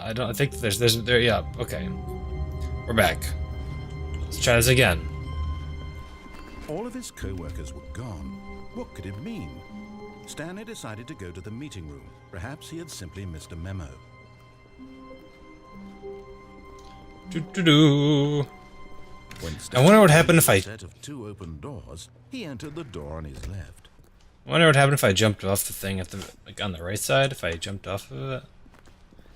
I don't think there's there. Yeah. Okay. We're back. Let's try this again. All of his co-workers were gone. What could it mean? Stanley decided to go to the meeting room. Perhaps he had simply missed a memo. I wonder what happened if I. Set of two open doors, he entered the door on his left. I wonder what happened if I jumped off the thing at the on the right side. If I jumped off of it.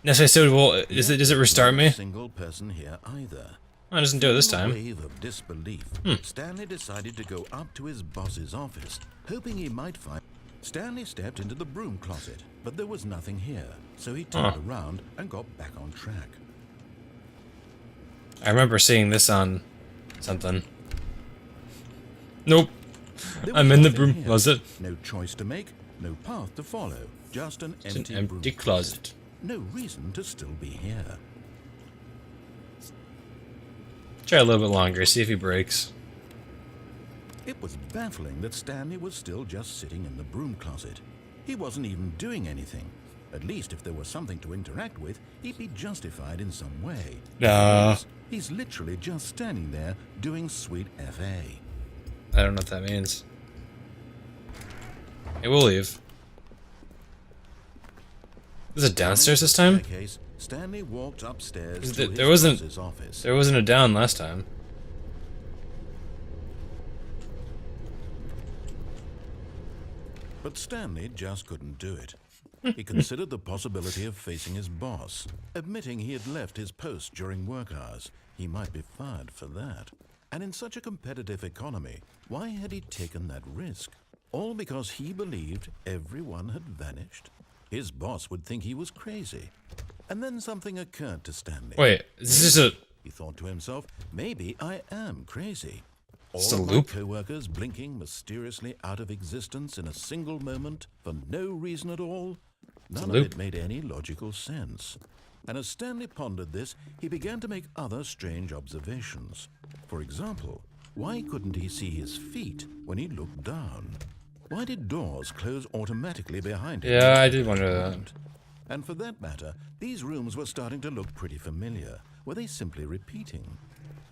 No, so I still will. Does it restart me? Single person here either. Oh, it doesn't do it this In a time. wave of disbelief, Stanley decided to go up to his boss's office, hoping he might find. Stanley stepped into the broom closet, but there was nothing here, so he turned around and got back on track. I remember seeing this on something. Nope. I'm in the broom closet. No choice to make, no path to follow, just an It's empty, an empty closet. No reason to still be here. Try a little bit longer, see if he breaks. It was baffling that Stanley was still just sitting in the broom closet. He wasn't even doing anything. At least if there was something to interact with, he'd be justified in some way. No. He's literally just standing there doing sweet FA. I don't know what that means. Hey, we'll leave. Is it downstairs this time? Stanley walked upstairs There to there his wasn't boss's office. there wasn't a down last time. But Stanley just couldn't do it. He considered the possibility of facing his boss. Admitting he had left his post during work hours, he might be fired for that. And in such a competitive economy, why had he taken that risk? All because he believed everyone had vanished? His boss would think he was crazy. And then something occurred to Stanley. Wait, is this a He thought to himself, maybe I am crazy. It's a All of my loop? co-workers blinking mysteriously out of existence in a single moment for no reason at all? None of loop. it made any logical sense. And as Stanley pondered this, he began to make other strange observations. For example, why couldn't he see his feet when he looked down? Why did doors close automatically behind him? Yeah, I did wonder that. And for that matter, these rooms were starting to look pretty familiar. Were they simply repeating?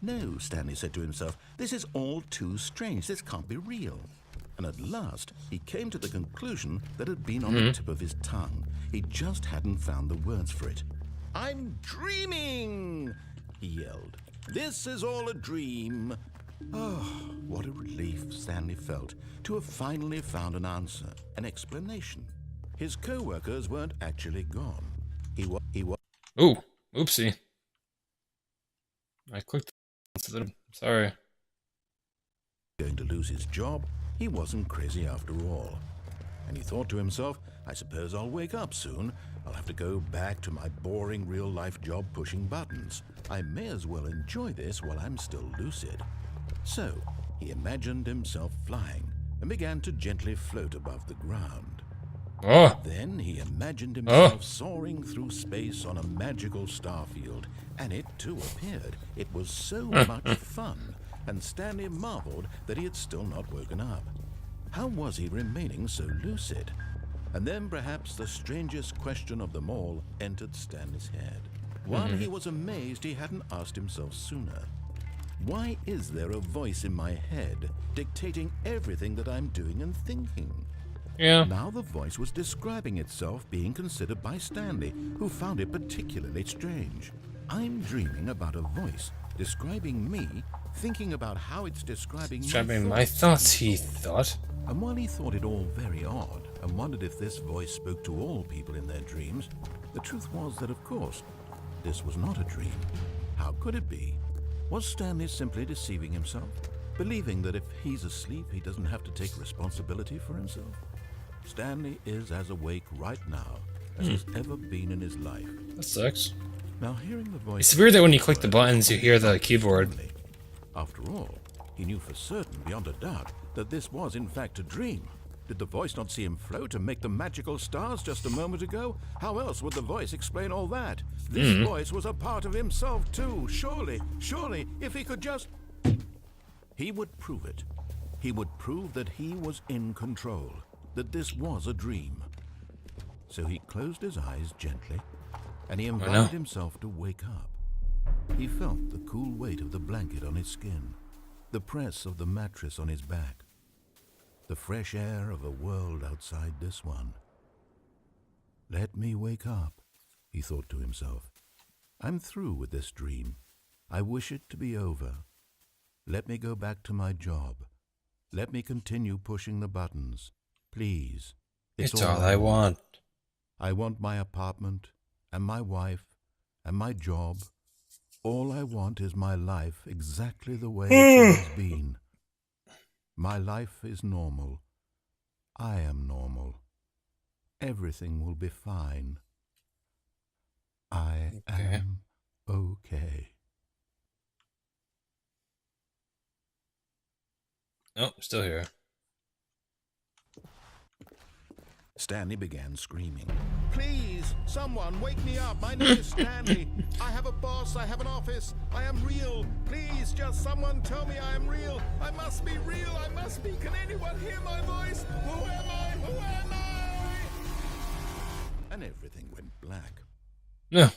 No, Stanley said to himself, this is all too strange. This can't be real. And at last, he came to the conclusion that had been on the tip of his tongue. He just hadn't found the words for it. I'm dreaming, he yelled. This is all a dream. Oh, what a relief Stanley felt to have finally found an answer, an explanation. His co-workers weren't actually gone. He was Ooh, oopsie. I clicked. Sorry. going to lose his job. He wasn't crazy after all. And he thought to himself, I suppose I'll wake up soon. I'll have to go back to my boring real-life job pushing buttons. I may as well enjoy this while I'm still lucid. So, he imagined himself flying and began to gently float above the ground. Oh, Then he imagined himself soaring through space on a magical starfield, and it too appeared. It was so much fun, and Stanley marveled that he had still not woken up. How was he remaining so lucid? And then perhaps the strangest question of them all entered Stanley's head. One he was amazed he hadn't asked himself sooner. Why is there a voice in my head dictating everything that I'm doing and thinking? yeah. Now the voice was describing itself being considered by Stanley, who found it particularly strange. I'm dreaming about a voice describing me, thinking about how it's describing My thoughts, he thought. And while he thought it all very odd, and wondered if this voice spoke to all people in their dreams, the truth was that, of course, this was not a dream. How could it be? Was Stanley simply deceiving himself, believing that if he's asleep, he doesn't have to take responsibility for himself? Stanley is as awake right now as he's ever been in his life. That sucks. Now hearing the voice... It's weird that when you click the buttons, you hear the keyboard. After all, he knew for certain, beyond a doubt, that this was in fact a dream. Did the voice not see him float and make the magical stars just a moment ago? How else would the voice explain all that? This voice was a part of himself too. Surely, if he could just... He would prove it. He would prove that he was in control, that this was a dream. So he closed his eyes gently, and he invited know. himself to wake up. He felt the cool weight of the blanket on his skin, the press of the mattress on his back, the fresh air of a world outside this one. Let me wake up, he thought to himself. I'm through with this dream. I wish it to be over. Let me go back to my job. Let me continue pushing the buttons. Please. It's all I want. I want my apartment, and my wife, and my job. All I want is my life exactly the way it's always been. My life is normal. I am normal. Everything will be fine. I am okay. Oh, still here. Stanley began screaming. Please, someone, wake me up. My name is Stanley. I have a boss. I have an office. I am real. Please, just someone tell me I am real. I must be real. I must be. Can anyone hear my voice? Who am I? Who am I? And everything went black. No.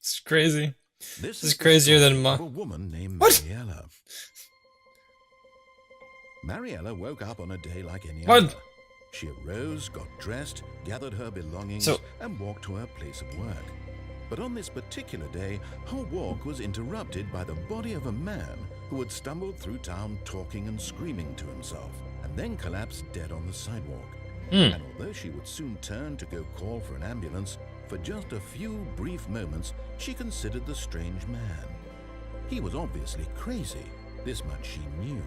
It's crazy. This is crazier than a woman named What? Mariella. Mariella woke up on a day like any What? other. She arose, got dressed, gathered her belongings, and walked to her place of work. But on this particular day, her walk was interrupted by the body of a man who had stumbled through town talking and screaming to himself, and then collapsed dead on the sidewalk. And although she would soon turn to go call for an ambulance, for just a few brief moments, she considered the strange man. He was obviously crazy. This much she knew.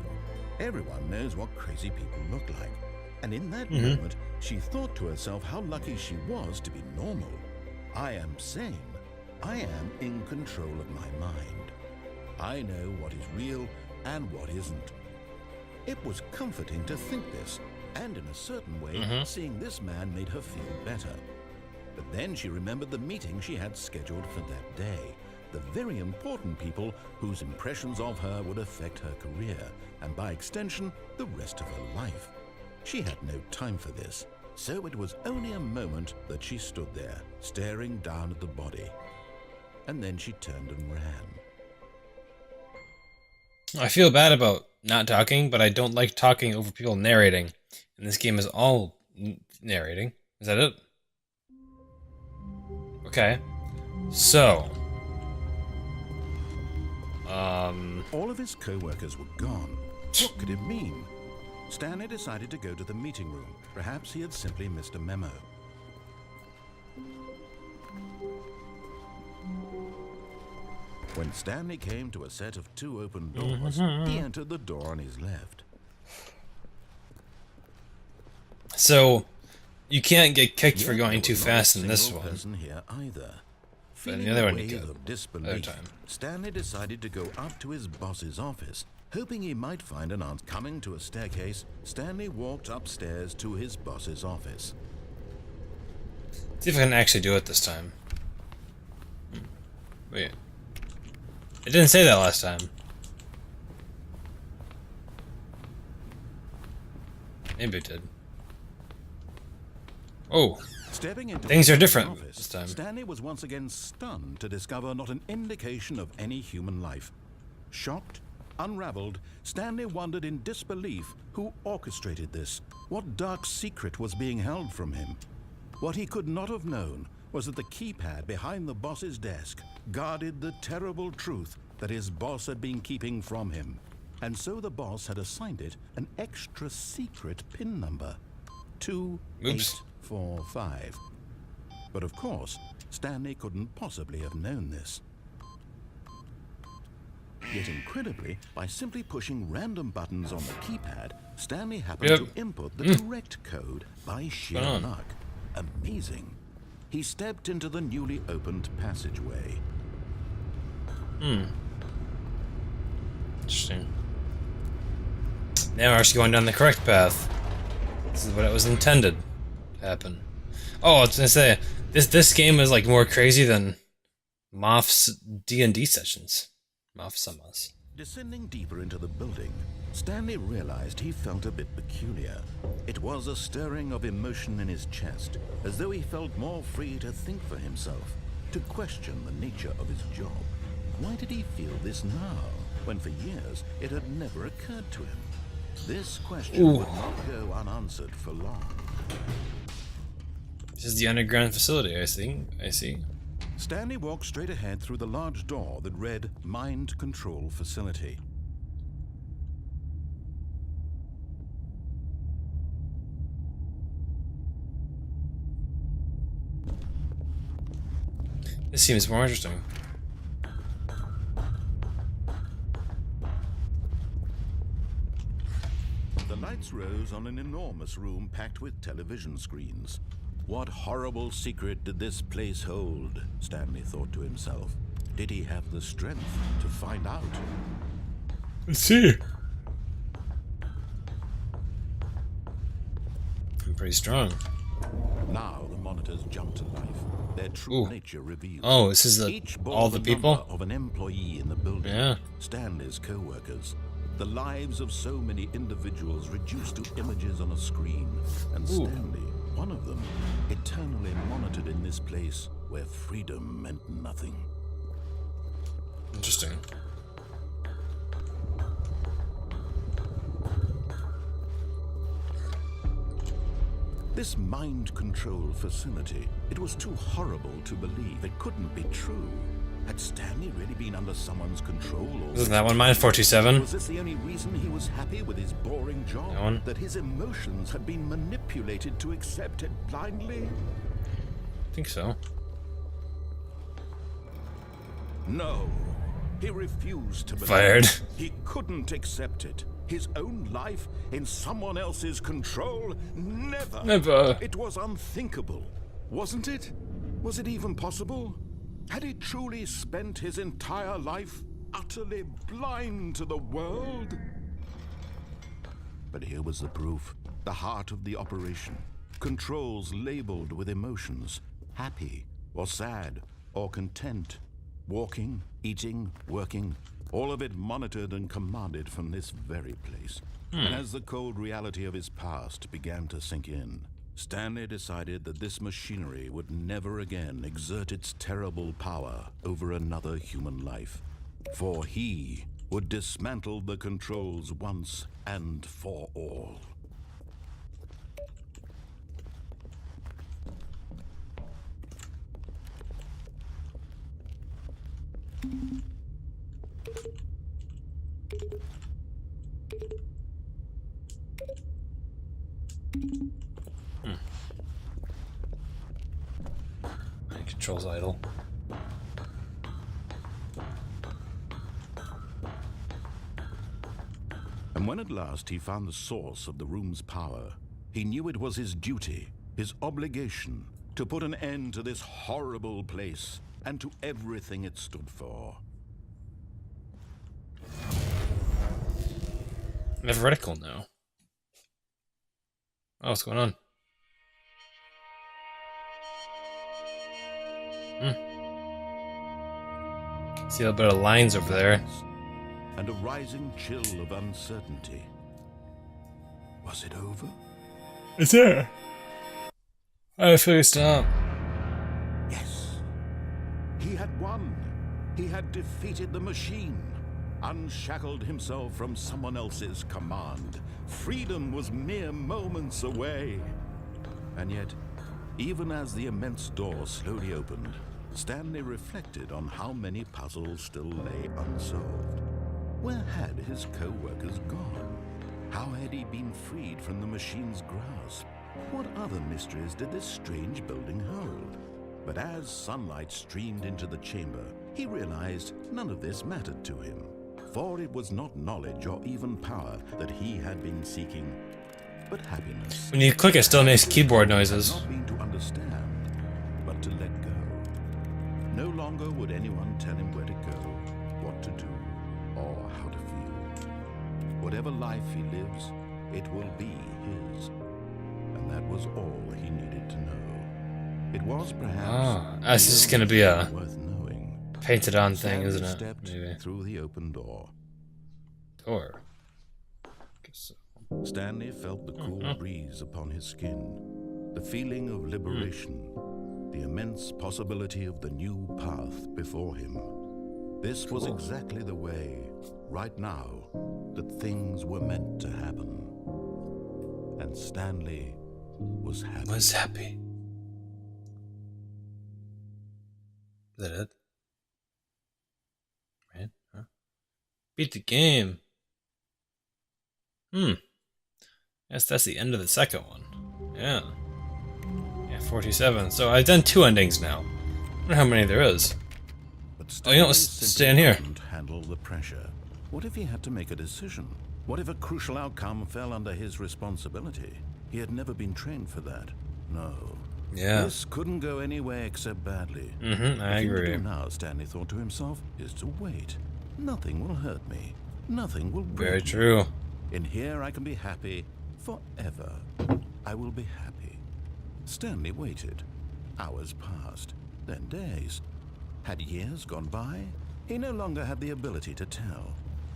Everyone knows what crazy people look like. And in that moment, she thought to herself how lucky she was to be normal. I am sane. I am in control of my mind. I know what is real and what isn't. It was comforting to think this, and in a certain way, seeing this man made her feel better. But then she remembered the meeting she had scheduled for that day. The very important people whose impressions of her would affect her career, and by extension, the rest of her life. She had no time for this, so it was only a moment that she stood there, staring down at the body. And then she turned and ran. I feel bad about not talking, but I don't like talking over people narrating. And this game is all narrating. Is that it? Okay. So. All of his co-workers were gone. What could it mean? Stanley decided to go to the meeting room. Perhaps he had simply missed a memo. When Stanley came to a set of 2 open doors, he entered the door on his left. So, you can't get kicked for going too fast in this one. Person here either. But in Feeling the other a one you wave could. of disbelief, time. Stanley decided to go up to his boss's office, hoping he might find an answer. Coming to a staircase, Stanley walked upstairs to his boss's office. See if I can actually do it this time. Wait. It didn't say that last time. Maybe it did. Oh. Stepping into Things the are different office, this time. Stanley was once again stunned to discover not an indication of any human life. Shocked, unraveled, Stanley wondered in disbelief who orchestrated this. What dark secret was being held from him? What he could not have known was that the keypad behind the boss's desk guarded the terrible truth that his boss had been keeping from him. And so the boss had assigned it an extra secret PIN number. 2845. But of course, Stanley couldn't possibly have known this. Yet incredibly, by simply pushing random buttons on the keypad, Stanley happened to input the correct code by sheer luck. Amazing. He stepped into the newly opened passageway. Interesting. Now we're actually going down the correct path. This is what it was intended to happen. Oh, I was gonna say, this game is like more crazy than Moff's D&D sessions. Moff Summers. Descending deeper into the building, Stanley realized he felt a bit peculiar. It was a stirring of emotion in his chest, as though he felt more free to think for himself, to question the nature of his job. Why did he feel this now, when for years it had never occurred to him? This question would not go unanswered for long. This is the underground facility, I see. Stanley walked straight ahead through the large door that read Mind Control Facility. This seems more interesting. The lights rose on an enormous room packed with television screens. What horrible secret did this place hold? Stanley thought to himself. Did he have the strength to find out? Let's see. I'm pretty strong. Now the monitors jumped to life. Their true nature revealed. Oh, this is all the people? Of an employee in the building. Yeah. Stanley's co-workers. The lives of so many individuals reduced to images on a screen. And Stanley, one of them, eternally monitored in this place where freedom meant nothing. Interesting. This mind control facility, it was too horrible to believe. It couldn't be true. Had Stanley really been under someone's control? Or Isn't that one mine? 427? was this the only reason he was happy with his boring job? That one? That his emotions had been manipulated to accept it blindly? I think so. No. He refused to believe. Fired. He couldn't accept it. His own life in someone else's control? Never. Never. It was unthinkable, wasn't it? Was it even possible? Had he truly spent his entire life utterly blind to the world? But here was the proof. The heart of the operation. Controls labeled with emotions. Happy, or sad, or content. Walking, eating, working. All of it monitored and commanded from this very place. And as the cold reality of his past began to sink in, Stanley decided that this machinery would never again exert its terrible power over another human life. For he would dismantle the controls once and for all. Controls idle. And when at last he found the source of the room's power, he knew it was his duty, his obligation, to put an end to this horrible place and to everything it stood for. I'm vertical now. Oh, what's going on? See a bit of lines over there. And a rising chill of uncertainty. Was it over? It's there. I feel you stop. Yes. He had won. He had defeated the machine. Unshackled himself from someone else's command. Freedom was mere moments away. And yet, even as the immense door slowly opened, Stanley reflected on how many puzzles still lay unsolved. Where had his co-workers gone? How had he been freed from the machine's grasp? What other mysteries did this strange building hold? But as sunlight streamed into the chamber, he realized none of this mattered to him. For it was not knowledge or even power that he had been seeking, but happiness. When you click, it still makes keyboard noises. Not been to understand, but to let go. No longer would anyone tell him where to go, what to do, or how to feel. Whatever life he lives, it will be his. And that was all he needed to know. It was perhaps this is gonna be a worth knowing. painted on thing, Stanley isn't it? stepped Maybe. through the open door. Door. guess so. Stanley felt the cool breeze upon his skin, the feeling of liberation, the immense possibility of the new path before him. This was exactly the way, right now, that things were meant to happen. And Stanley was happy. Was happy. Is that it? Right? Huh? Beat the game. Guess that's the end of the second one. Yeah. Yeah, 47. So I've done 2 endings now. I wonder how many there is. But Oh, you know what? Stanley Stand here. couldn't handle the pressure. What if he had to make a decision? What if a crucial outcome fell under his responsibility? He had never been trained for that. No. Yeah. This couldn't go anywhere except badly. I The thing to agree. do now, Stanley thought to himself, is to wait. Nothing will hurt me. Nothing will break Very me. true. In here I can be happy forever. I will be happy. Stanley waited. Hours passed, then days. Had years gone by? He no longer had the ability to tell.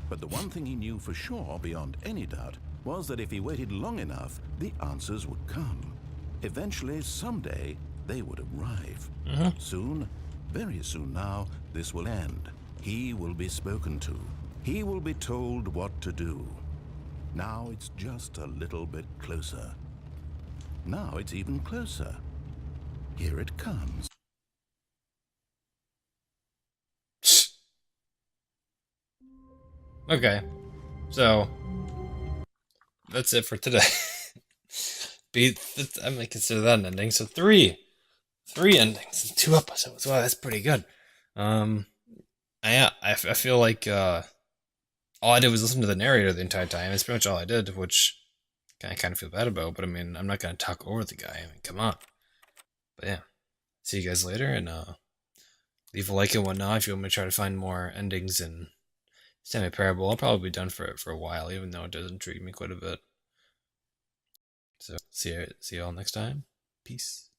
But the one thing he knew for sure, beyond any doubt, was that if he waited long enough, the answers would come. Eventually, someday, they would arrive. Soon, very soon now, this will end. He will be spoken to. He will be told what to do. Now it's just a little bit closer. Now it's even closer. Here it comes. Okay. So that's it for today. I'm gonna consider that an ending. So three endings in 2 episodes. Wow, that's pretty good. I feel like all I did was listen to the narrator the entire time. That's pretty much all I did, which I kind of feel bad about. But I mean, I'm not gonna talk over the guy. I mean, come on. But yeah, see you guys later, and leave a like and whatnot if you want me to try to find more endings in Stanley Parable. I'll probably be done for a while, even though it does intrigue me quite a bit. So see you all next time. Peace.